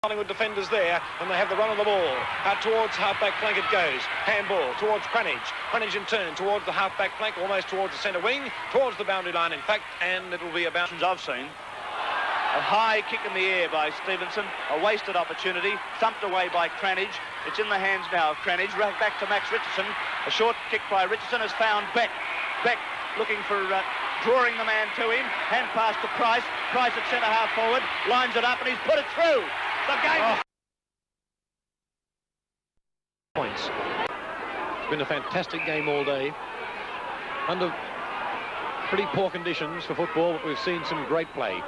Collingwood defenders there, and they have the run of the ball. Out towards half-back flank it goes. Handball towards Cranage. Cranage in turn towards the half-back flank, almost towards the centre wing, towards the boundary line, in fact, and it'll be about... I've seen. A high kick in the air by Stevenson, a wasted opportunity, thumped away by Cranage. It's in the hands now of Cranage, right back to Max Richardson. A short kick by Richardson has found Beck. Beck looking for drawing the man to him. Hand pass to Price. Price at centre half forward, lines it up and he's put it through. The game. Points. It's been a fantastic game all day. Under pretty poor conditions for football, but we've seen some great play.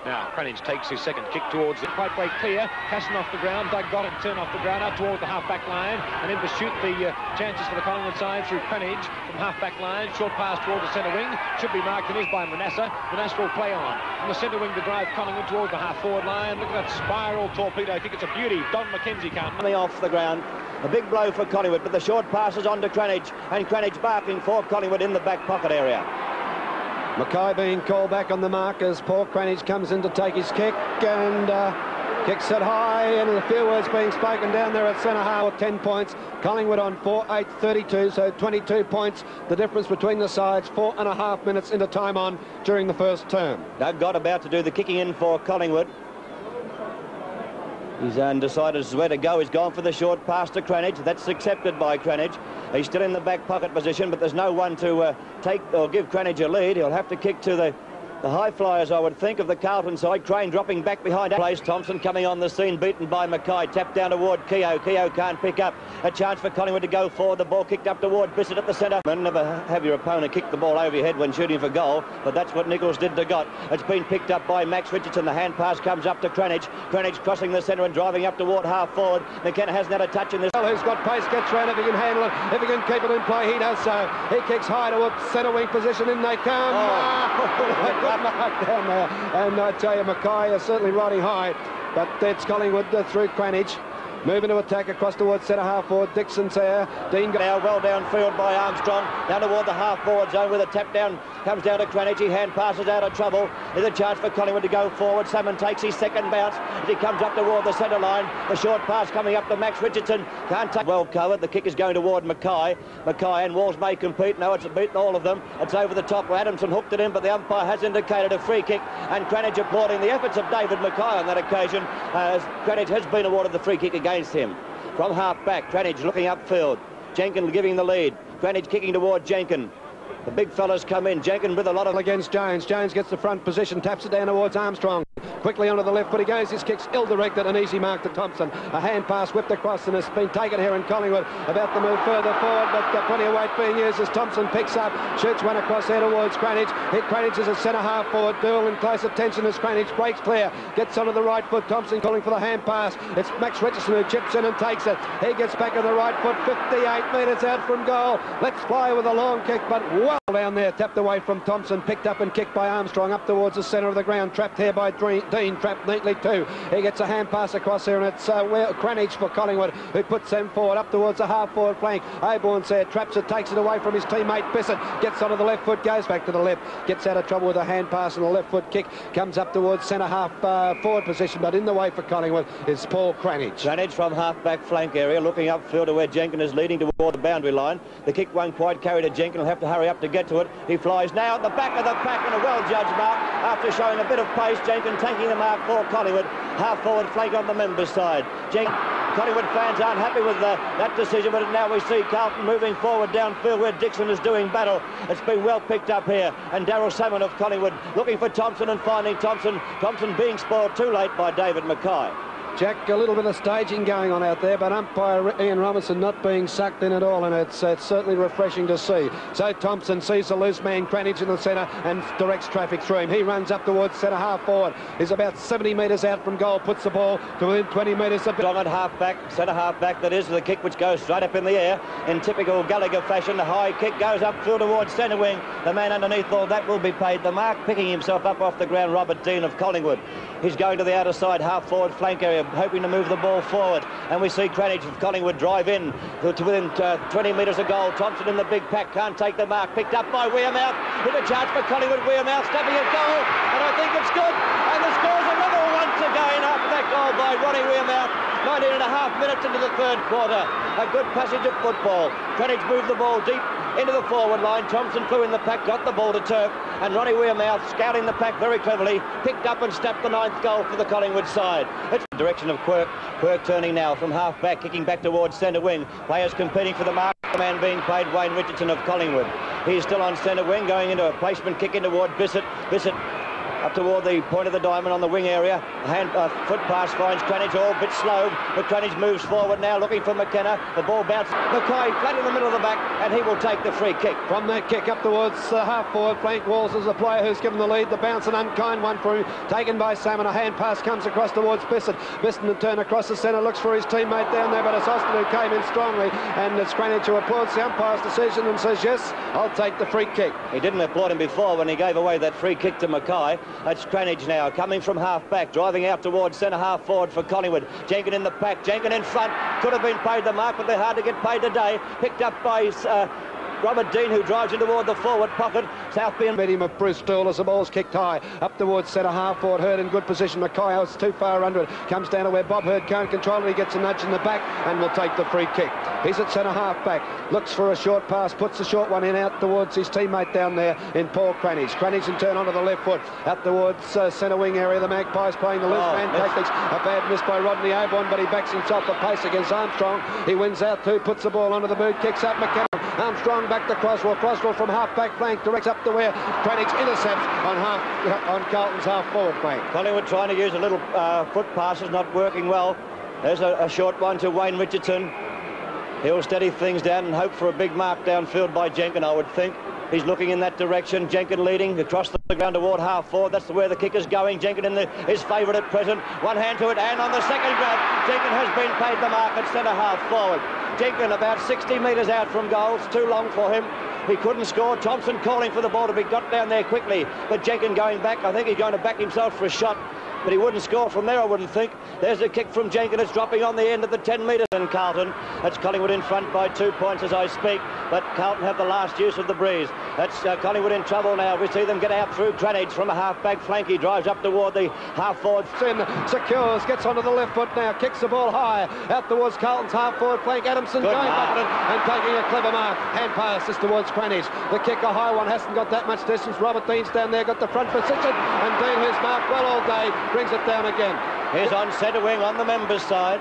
Now, Cranage takes his second kick towards the quite break clear. Casson off the ground. Doug got it, turn off the ground, out towards the half-back line. And in pursuit, the chances for the Collingwood side through Cranage from half-back line. Short pass towards the centre wing. Should be marked, and is by Manasseh. Manasseh will play on. From the centre wing to drive Collingwood towards the half-forward line. Look at that spiral torpedo. I think it's a beauty. Don McKenzie can't. Off the ground. A big blow for Collingwood, but the short pass is on to Cranage. And Cranage barking for Collingwood in the back pocket area. Mackay being called back on the mark as Paul Cranage comes in to take his kick and kicks it high, and a few words being spoken down there at centre half. 10 points. Collingwood on 4-8-32, so 22 points. The difference between the sides, 4.5 minutes into time on during the first term. Doug got about to do the kicking in for Collingwood. He's undecided as to where to go. He's gone for the short pass to Cranage. That's accepted by Cranage. He's still in the back pocket position, but there's no one to take or give Cranage a lead. He'll have to kick to the high flyers, I would think, of the Carlton side. Crane dropping back behind place. Thompson coming on the scene, beaten by Mackay. Tapped down toward Keogh. Keogh can't pick up. A chance for Collingwood to go forward. The ball kicked up toward Bissett at the centre. Never have your opponent kick the ball over your head when shooting for goal, but that's what Nichols did to Gott. It's been picked up by Max Richardson. The hand pass comes up to Cranage. Cranage crossing the centre and driving up toward half forward. McKenna hasn't had a touch in this. Who's got pace, gets round if he can handle it. If he can keep it in play, he does so. He kicks high towards centre wing position. In they come. Good mark down there. And I tell you, Mackay is certainly riding high, but that's Collingwood through Cranage. Moving to attack across towards centre half forward. Dixon's there. Dean now well downfield by Armstrong. Down toward the half forward zone with a tap down. Comes down to Cranage. He hand passes out of trouble. There's a chance for Collingwood to go forward. Salmon takes his second bounce as he comes up toward the centre line. The short pass coming up to Max Richardson. Can't take. Well covered. The kick is going toward Mackay. Mackay and Walls may compete. No, it's beaten all of them. It's over the top. Adamson hooked it in, but the umpire has indicated a free kick. And Cranage applauding the efforts of David Mackay on that occasion, as Cranage has been awarded the free kick against him. From half back, Cranage looking upfield. Jenkin giving the lead. Cranage kicking toward Jenkin. The big fellas come in. Jenkin with a lot of... against Jones. Jones gets the front position, taps it down towards Armstrong. Quickly onto the left foot he goes. His kick's ill-directed, an easy mark to Thompson. A hand pass whipped across and has been taken here in Collingwood. About to move further forward, but plenty of weight being used as Thompson picks up, shoots one across there towards Cranage. Cranage is a centre half forward. Doyle in close attention as Cranage breaks clear. Gets onto the right foot. Thompson calling for the hand pass. It's Max Richardson who chips in and takes it. He gets back on the right foot, 58 metres out from goal. Let's fly with a long kick, but well down there. Tapped away from Thompson, picked up and kicked by Armstrong up towards the centre of the ground. Trapped here by Dean, trapped neatly too. He gets a hand pass across here, and it's Cranage for Collingwood, who puts them forward up towards the half-forward flank. Aborn's there, traps it, takes it away from his teammate Bissett, gets onto the left foot, goes back to the left, gets out of trouble with a hand pass and a left foot kick, comes up towards centre half forward position, but in the way for Collingwood is Paul Cranage. Cranage from half-back flank area, looking upfield to where Jenkin is leading toward the boundary line. The kick won't quite carry to Jenkin. He'll have to hurry up to get to it. He flies now at the back of the pack, and a well-judged mark after showing a bit of pace. Jenkin taking the mark for Collingwood. Half-forward flank on the members' side. Collingwood fans aren't happy with that decision, but now we see Carlton moving forward downfield where Dixon is doing battle. It's been well picked up here, and Daryl Salmon of Collingwood looking for Thompson and finding Thompson. Thompson being spoiled too late by David Mackay. Jack, a little bit of staging going on out there, but umpire Ian Robinson not being sucked in at all, and it's certainly refreshing to see. So Thompson sees the loose man, Cranage in the centre, and directs traffic through him. He runs up towards centre half forward. He's about 70 metres out from goal, puts the ball to within 20 metres of... Strong at half-back, centre half-back, that is, the kick which goes straight up in the air. In typical Gallagher fashion, the high kick goes upfield towards centre wing. The man underneath all that will be paid the mark, picking himself up off the ground, Robert Dean of Collingwood. He's going to the outer side, half-forward flank area, hoping to move the ball forward. And we see Cranage of Collingwood drive in to within 20 metres of goal. Thompson in the big pack, can't take the mark. Picked up by Wearmouth. Hit a chance for Collingwood. Wearmouth stepping at goal. And I think it's good. And the score's another once again after that comeback goal by Ronnie Wearmouth. 19.5 minutes into the third quarter. A good passage of football. Cranage moved the ball deep into the forward line. Thompson flew in the pack, got the ball to turf, and Ronnie Wearmouth, scouting the pack very cleverly, picked up and snapped the 9th goal for the Collingwood side. It's the direction of Quirk. Quirk turning now from half back, kicking back towards centre wing. Players competing for the mark. The man being played, Wayne Richardson of Collingwood. He's still on centre wing, going into a placement kick in toward Bissett. Bissett up toward the point of the diamond on the wing area. Foot pass finds Cranage, all a bit slow, but Cranage moves forward now, looking for McKenna. The ball bounces. Mackay flat in the middle of the back, and he will take the free kick. From that kick up towards half-forward flank, Walls is the player who's given the lead. The bounce, an unkind one for him, taken by Salmon. A hand pass comes across towards Bissett. Bissett to turn across the centre, looks for his teammate down there, but it's Austin who came in strongly, and it's Cranage who applauds the umpire's decision and says, yes, I'll take the free kick. He didn't applaud him before when he gave away that free kick to Mackay. It's Cranage now, coming from half-back, driving out towards centre-half forward for Collingwood. Jenkins in the pack, Jenkins in front. Could have been paid the mark, but they're hard to get paid today. Picked up by Robert Dean, who drives in toward the forward pocket. Southby medium of Bruce Stool as the ball's kicked high up towards centre half forward. Hurd in good position. Mackay is too far under it. Comes down to where Bob Hurd can't control it. He gets a nudge in the back and will take the free kick. He's at centre half back. Looks for a short pass. Puts the short one in out towards his teammate down there in Paul Cranage. Cranage in turn onto the left foot. Out towards centre wing area. The Magpies playing the loose man tactics. A bad miss by Rodney Oborn, but he backs himself for pace against Armstrong. He wins out too. Puts the ball onto the boot. Kicks up McKenna. Armstrong back to Crosswell. Crosswell from half-back flank directs up to where Cranage intercepts on Carlton's half-forward flank. Collingwood trying to use a little foot passes, not working well. There's a short one to Wayne Richardson. He'll steady things down and hope for a big mark downfield by Jenkins, I would think. He's looking in that direction. Jenkins leading across the ground toward half-forward. That's where the kick is going. Jenkins his favourite at present. One hand to it, and on the second grab, Jenkins has been paid the mark at centre-half forward. Jenkins about 60 metres out from goal. It's too long for him. He couldn't score. Thompson calling for the ball to be got down there quickly, but Jenkins going back. I think he's going to back himself for a shot, but he wouldn't score from there, I wouldn't think. There's a kick from Jenkins. It's dropping on the end of the 10 metres in Carlton. That's Collingwood in front by 2 points as I speak, but Carlton have the last use of the breeze. That's Collingwood in trouble now. We see them get out through Cranage from a half-back flank. He drives up toward the half-forward. Secures, gets onto the left foot now, kicks the ball high out towards Carlton's half-forward flank. Adamson going back and taking a clever mark. Hand pass is towards Cranage. The kick, a high one, hasn't got that much distance. Robert Dean's down there, got the front position, and Dean, who's marked well all day, brings it down again. Here's on centre wing on the members' side.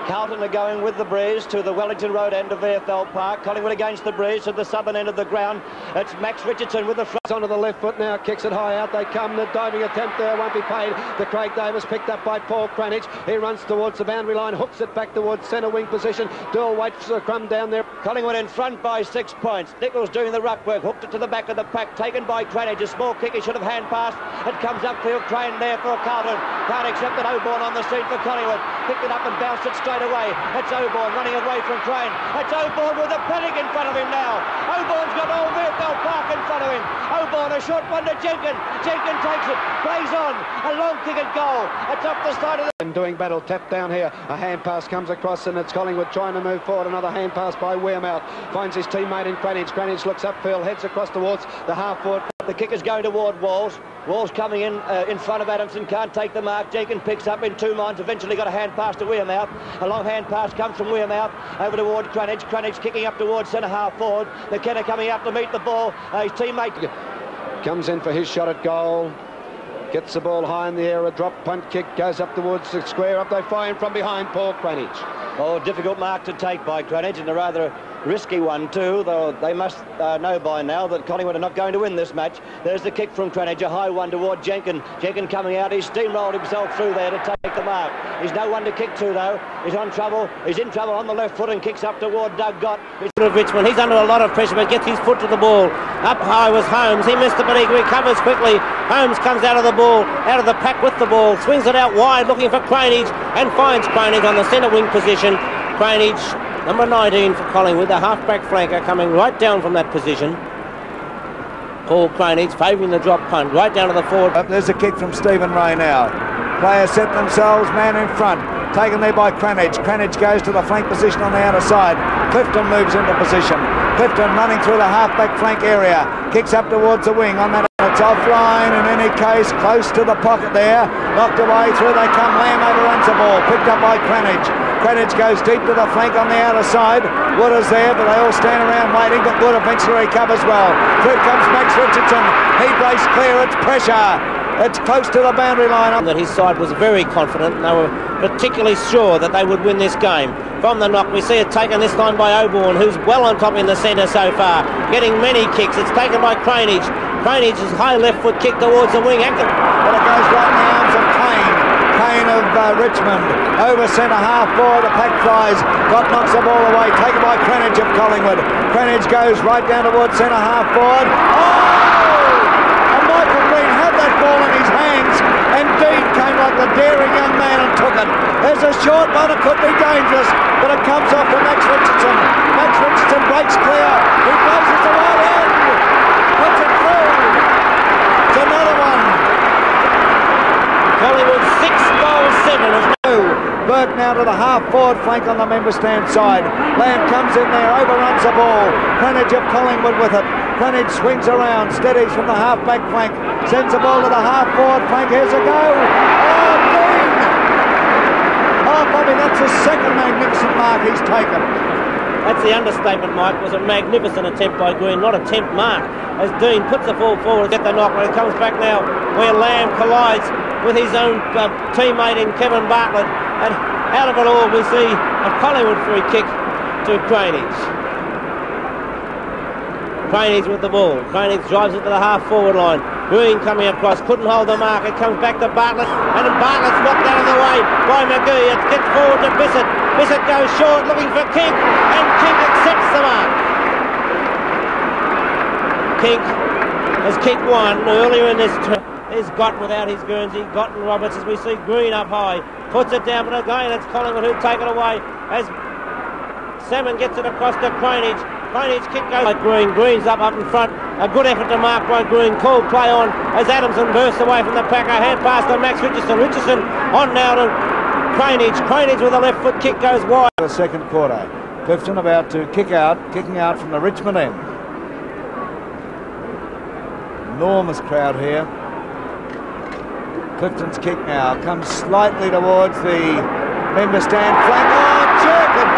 Carlton are going with the breeze to the Wellington Road end of VFL Park. Collingwood against the breeze to the southern end of the ground. It's Max Richardson with the front. Onto the left foot now, kicks it high out. They come, the diving attempt there won't be paid. The Craig Davis picked up by Paul Cranage. He runs towards the boundary line, hooks it back towards centre wing position. Doyle waits for the crumb down there. Collingwood in front by 6 points. Nichols doing the ruck work, hooked it to the back of the pack, taken by Cranage. A small kick, he should have hand passed. It comes upfield, Crane there for Carlton. Can't accept it. Oborn on the seat for Collingwood. Picked it up and bounced it straight away. It's Oborn running away from Crane. It's Oborn with a panic in front of him now. Oborn's got all VFL Park in front of him. Oborn, a short one to Jenkins. Jenkins takes it, plays on. A long kick at goal. It's up the side of the... And doing battle, tap down here. A hand pass comes across and it's Collingwood trying to move forward. Another hand pass by Wearmouth. Finds his teammate in Cranage. Cranage looks upfield, heads across towards the half-forward. The kick is going toward Walls. Walls coming in front of Adamson, can't take the mark. Jenkins picks up in 2 minds, eventually got a hand pass to Wearmouth. A long hand pass comes from Wearmouth over toward Cranage. Cranage kicking up towards centre half forward. McKenna coming up to meet the ball. His teammate comes in for his shot at goal. Gets the ball high in the air, a drop punt kick, goes up towards the square. Up they fire in from behind Paul Cranage. Oh, difficult mark to take by Cranage, and a rather risky one too, though they must know by now that Collingwood are not going to win this match. There's the kick from Cranage, a high one toward Jenkins. Jenkins coming out, he's steamrolled himself through there to take the mark. He's no one to kick to though. He's in trouble on the left foot and kicks up toward Doug Gott. Richmond, he's under a lot of pressure but gets his foot to the ball. Up high was Holmes, he missed it but he recovers quickly. Holmes comes out of the ball, out of the pack with the ball, swings it out wide looking for Cranage and finds Cranage on the centre wing position. Cranage, number 19 for Collingwood, the half-back flanker coming right down from that position. Paul Cranage favouring the drop punt right down to the forward. There's a kick from Stephen Ray now. Players set themselves, man in front. Taken there by Cranage. Cranage goes to the flank position on the outer side. Clifton moves into position. Clifton running through the half-back flank area. Kicks up towards the wing on that It's offline in any case, close to the pocket there. Knocked away through they come. Lamb overruns the ball. Picked up by Cranage. Cranage goes deep to the flank on the outer side. Wood is there, but they all stand around waiting. But Wood eventually recovers well. Through comes Max Richardson. He breaks clear. It's pressure. It's close to the boundary line. That his side was very confident, and they were particularly sure that they would win this game. From the knock, we see it taken this time by Oborne, who's well on top in the centre so far, getting many kicks. It's taken by Cranage. Craнаge's high left foot kick towards the wing. But it goes right in the arms of Kane. Kane of Richmond. Over centre half forward, the pack flies. Knocks the ball away. Taken by Cranage of Collingwood. Cranage goes right down towards centre half forward. Ball in his hands, and Dean came like the daring young man and took it. There's a short one, it could be dangerous, but it comes off to Max Richardson. Max Richardson breaks clear. He places the right end. Puts it through. It's another one. Collingwood 6 goals 7 as Burke now to the half-forward flank on the member stand side. Lamb comes in there, overruns the ball. Cranage of Collingwood with it. Cranage swings around, steadies from the half-back flank, sends the ball to the half-forward flank. Here's a go. Oh, Dean! Oh, Bobby, that's the second magnificent mark he's taken. That's the understatement, Mike. It was a magnificent attempt by Green, not attempt mark. As Dean puts the ball forward, get the knock, when it comes back now where Lamb collides with his own teammate in Kevin Bartlett. And out of it all, we see a Collingwood free kick to Cranage. Cranage with the ball. Cranage drives it to the half-forward line. Green coming across, couldn't hold the mark. It comes back to Bartlett, and Bartlett's knocked out of the way by McGee. It gets forward to Bissett. Bissett goes short, looking for King, and King accepts the mark. King has kicked one earlier in this turn. Is Gott without his Guernsey. Gott and Roberts, as we see Green up high, puts it down, but again it's Collingwood who take it away as Salmon gets it across to Cranage. Cranage kick goes by Green. Green's up in front. A good effort to mark by Green. Called play on as Adamson bursts away from the packer. Hand pass to Max Richardson. Richardson on now to Cranage. Cranage with a left foot kick goes wide. The second quarter. Clifton about to kicking out from the Richmond end. Enormous crowd here. Clifton's kick now comes slightly towards the member stand flank. Oh,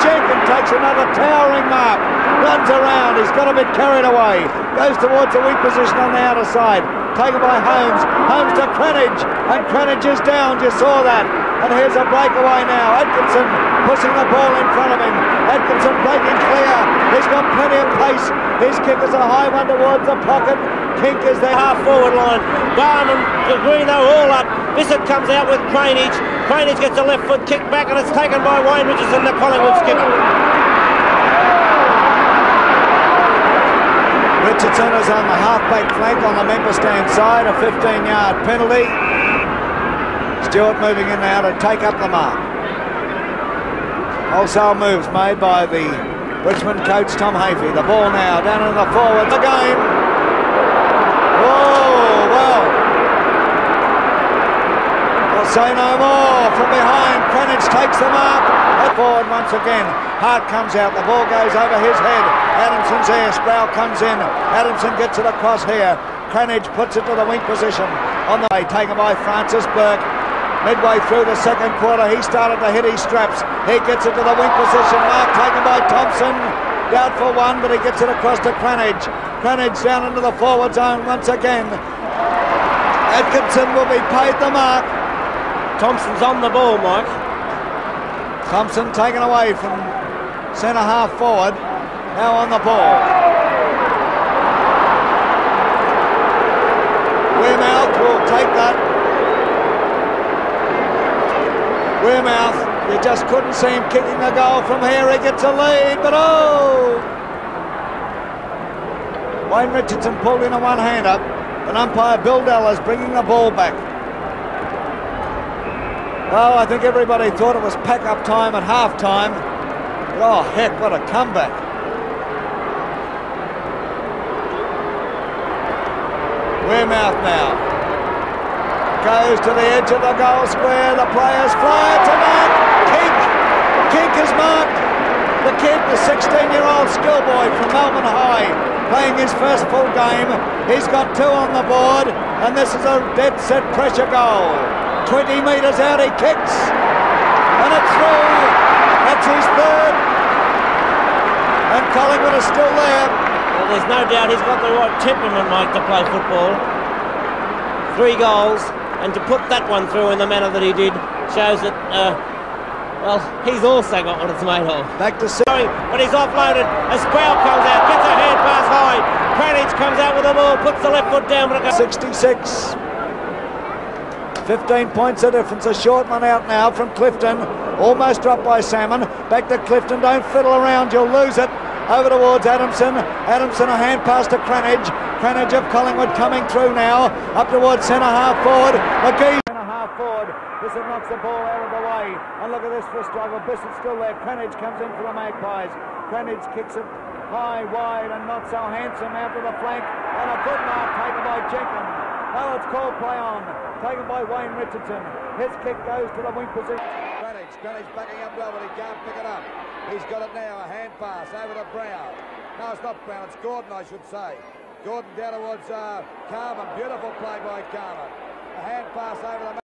Jenkins takes another towering mark. Runs around. He's got a bit carried away. Goes towards the weak position on the outer side. Taken by Holmes. Holmes to Cranage. And Cranage is down. You saw that. And here's a breakaway now. Atkinson pushing the ball in front of him. Atkinson breaking clear. He's got plenty of pace. His kick is a high one towards the pocket. Kink is there. Half-forward line. Barnum to Green, they're all up. Bissett comes out with Cranage. Cranage gets a left foot kick back, and it's taken by Wayne Richardson, the Collingwood skipper. Richardson is on the half-back flank on the member stand side. A 15-yard penalty. Stewart moving in now to take up the mark. Wholesale moves made by the Richmond coach Tom Hafey. The ball now down in the forwards again. Oh, well. I'll say no more. From behind, Cranage takes the mark. Forward once again. Hart comes out. The ball goes over his head. Adamson's there. Sproul comes in. Adamson gets it across here. Cranage puts it to the wing position. On the way, taken by Francis Burke. Midway through the second quarter, he started to hit his straps. He gets it to the wing position. Mark taken by Thompson. Doubtful one, but he gets it across to Cranage. Cranage down into the forward zone once again. Atkinson will be paid the mark. Thompson's on the ball, Mike. Thompson taken away from centre half forward. Now on the ball. Wearmouth will take that. Wearmouth, you just couldn't see him kicking the goal from here. He gets a lead, but oh! Wayne Richardson pulled in a one-hander, and umpire Bill Dellers bringing the ball back. Oh, I think everybody thought it was pack-up time at half-time. But oh, heck, what a comeback. Wearmouth now. Goes to the edge of the goal square. The players fly to mark. Kink is marked. The kid, the 16-year-old schoolboy from Melbourne High. playing his first full game. He's got 2 on the board, and this is a dead set pressure goal. 20 metres out he kicks, and it's through. That's his third, and Collingwood is still there. Well, there's no doubt he's got the right temperament, Mike, to play football. 3 goals, and to put that one through in the manner that he did shows that, well, he's also got what it's made of. Back to But he's offloaded. A Sproul comes out, gets a hand pass high. Cranage comes out with the ball, puts the left foot down, but it goes 66. 15 points of difference. A short one out now from Clifton. Almost dropped by Salmon. Back to Clifton. Don't fiddle around, you'll lose it. Over towards Adamson. Adamson, a hand pass to Cranage. Cranage of Collingwood coming through now. Up towards centre half forward. McGee. Centre half forward. Bissett knocks the ball out of the way. And look at this for a struggle. Bissett's still there. Cranage comes in for the Magpies. Cranage kicks it high, wide, and not so handsome out to the flank. And a good mark taken by Jenkins. Oh, it's called play on. Taken by Wayne Richardson. His kick goes to the wing position. Cranage backing up well, but he can't pick it up. He's got it now, a hand pass over to Brown. No, it's not Brown, it's Gordon, I should say. Gordon down towards Carman. Beautiful play by Carman. A hand pass over the